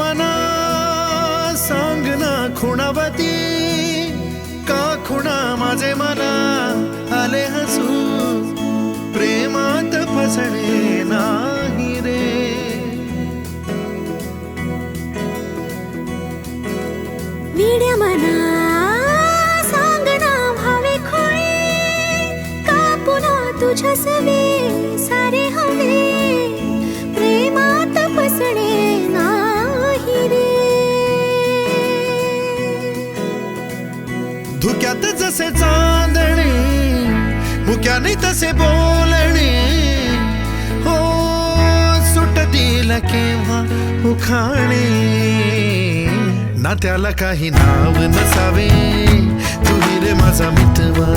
मना सांग ना खुणावती, का खुणा माझे मला आले हसू, प्रेमात फसणे नाही रे. विड्या मना सांग ना भावे खोळे, का पुन्हा तुझ्या सवे सारे हवे, प्रेमात फसणे नाही रे. धुक्यात जसे चांदणे, मुक्याने तसे बोलणे, हो सुटतील केव्हा उखाणे, ना त्याला काही नाव नसावे, तू रे माझा मितवा.